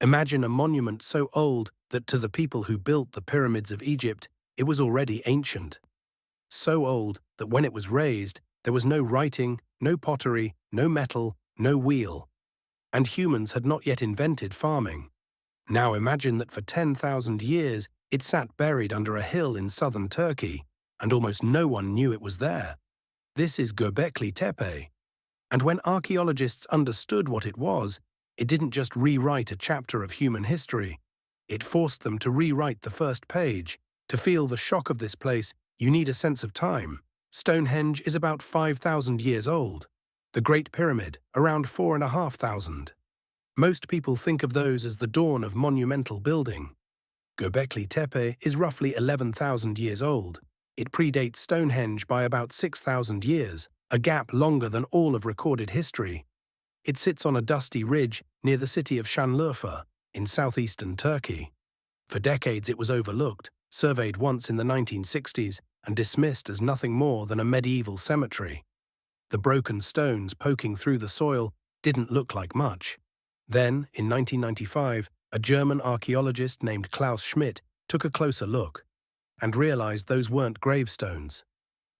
Imagine a monument so old that to the people who built the pyramids of Egypt, it was already ancient. So old that when it was raised, there was no writing, no pottery, no metal, no wheel. And humans had not yet invented farming. Now imagine that for 10,000 years it sat buried under a hill in southern Turkey, and almost no one knew it was there. This is Göbekli Tepe. And when archaeologists understood what it was, it didn't just rewrite a chapter of human history. It forced them to rewrite the first page. To feel the shock of this place, you need a sense of time. Stonehenge is about 5,000 years old. The Great Pyramid, around 4,500. Most people think of those as the dawn of monumental building. Göbekli Tepe is roughly 11,000 years old. It predates Stonehenge by about 6,000 years, a gap longer than all of recorded history. It sits on a dusty ridge near the city of Şanlıurfa, in southeastern Turkey. For decades it was overlooked, surveyed once in the 1960s, and dismissed as nothing more than a medieval cemetery. The broken stones poking through the soil didn't look like much. Then, in 1995, a German archaeologist named Klaus Schmidt took a closer look and realized those weren't gravestones.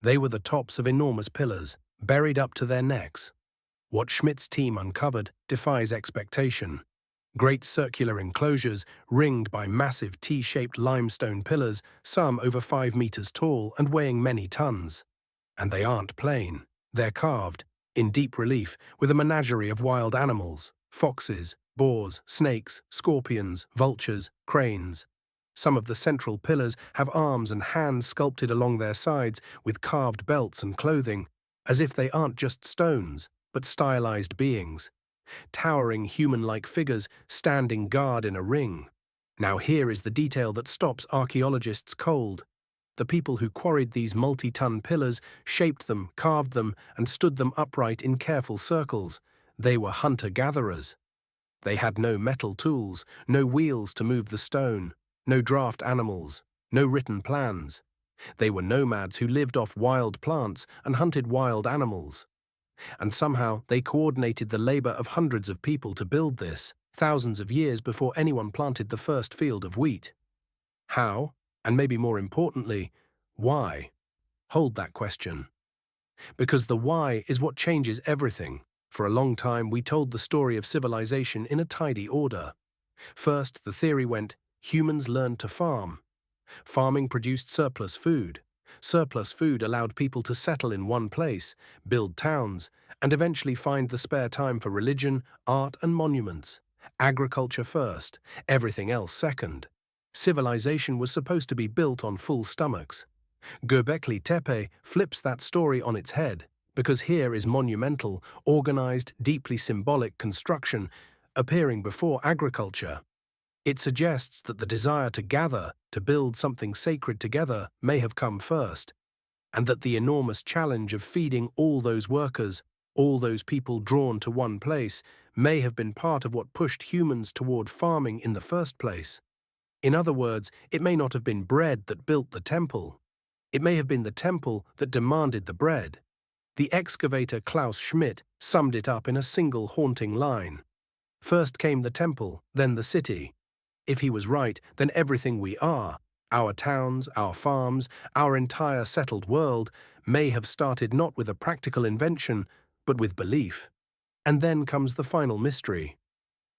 They were the tops of enormous pillars, buried up to their necks. What Schmidt's team uncovered defies expectation. Great circular enclosures ringed by massive T-shaped limestone pillars, some over 5 meters tall and weighing many tons. And they aren't plain. They're carved, in deep relief, with a menagerie of wild animals: foxes, boars, snakes, scorpions, vultures, cranes. Some of the central pillars have arms and hands sculpted along their sides with carved belts and clothing, as if they aren't just stones, but stylized beings. Towering human-like figures standing guard in a ring. Now here is the detail that stops archaeologists cold. The people who quarried these multi-ton pillars shaped them, carved them, and stood them upright in careful circles. They were hunter-gatherers. They had no metal tools, no wheels to move the stone, no draft animals, no written plans. They were nomads who lived off wild plants and hunted wild animals. And somehow they coordinated the labor of hundreds of people to build this, thousands of years before anyone planted the first field of wheat. How? And maybe more importantly, why? Hold that question. Because the why is what changes everything. For a long time, we told the story of civilization in a tidy order. First, the theory went, humans learned to farm. Farming produced surplus food. Surplus food allowed people to settle in one place, build towns, and eventually find the spare time for religion, art, and monuments. Agriculture first, everything else second. Civilization was supposed to be built on full stomachs. Göbekli Tepe flips that story on its head, because here is monumental, organized, deeply symbolic construction appearing before agriculture. It suggests that the desire to gather, to build something sacred together, may have come first, and that the enormous challenge of feeding all those workers, all those people drawn to one place, may have been part of what pushed humans toward farming in the first place. In other words, it may not have been bread that built the temple. It may have been the temple that demanded the bread. The excavator Klaus Schmidt summed it up in a single haunting line. First came the temple, then the city. If he was right, then everything we are, our towns, our farms, our entire settled world, may have started not with a practical invention, but with belief. And then comes the final mystery.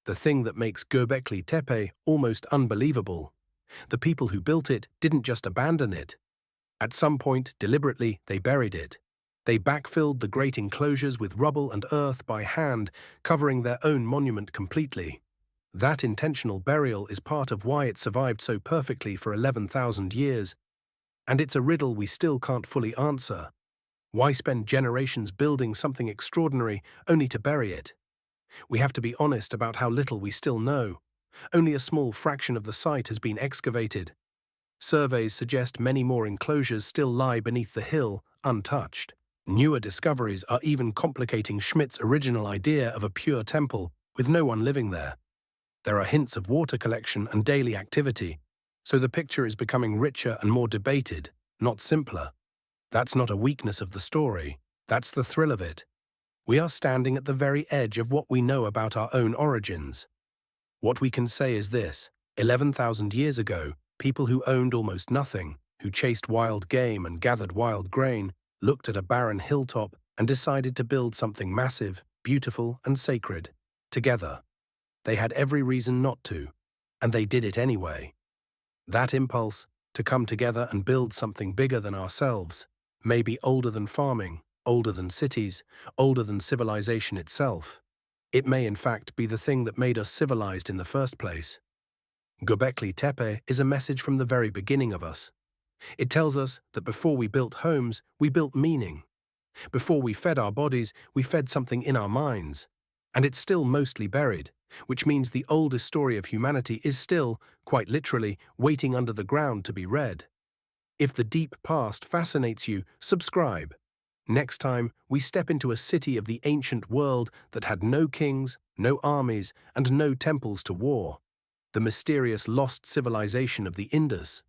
The thing that makes Göbekli Tepe almost unbelievable. The people who built it didn't just abandon it. At some point, deliberately, they buried it. They backfilled the great enclosures with rubble and earth by hand, covering their own monument completely. That intentional burial is part of why it survived so perfectly for 11,000 years. And it's a riddle we still can't fully answer. Why spend generations building something extraordinary only to bury it? We have to be honest about how little we still know. Only a small fraction of the site has been excavated. Surveys suggest many more enclosures still lie beneath the hill, untouched. Newer discoveries are even complicating Schmidt's original idea of a pure temple with no one living there. There are hints of water collection and daily activity, so the picture is becoming richer and more debated, not simpler. That's not a weakness of the story, that's the thrill of it. We are standing at the very edge of what we know about our own origins. What we can say is this: 11,000 years ago, people who owned almost nothing, who chased wild game and gathered wild grain, looked at a barren hilltop and decided to build something massive, beautiful, and sacred. Together. They had every reason not to, and they did it anyway. That impulse, to come together and build something bigger than ourselves, may be older than farming, older than cities, older than civilization itself. It may in fact be the thing that made us civilized in the first place. Göbekli Tepe is a message from the very beginning of us. It tells us that before we built homes, we built meaning. Before we fed our bodies, we fed something in our minds. And it's still mostly buried, which means the oldest story of humanity is still, quite literally, waiting under the ground to be read. If the deep past fascinates you, subscribe. Next time, we step into a city of the ancient world that had no kings, no armies, and no temples to war. The mysterious lost civilization of the Indus.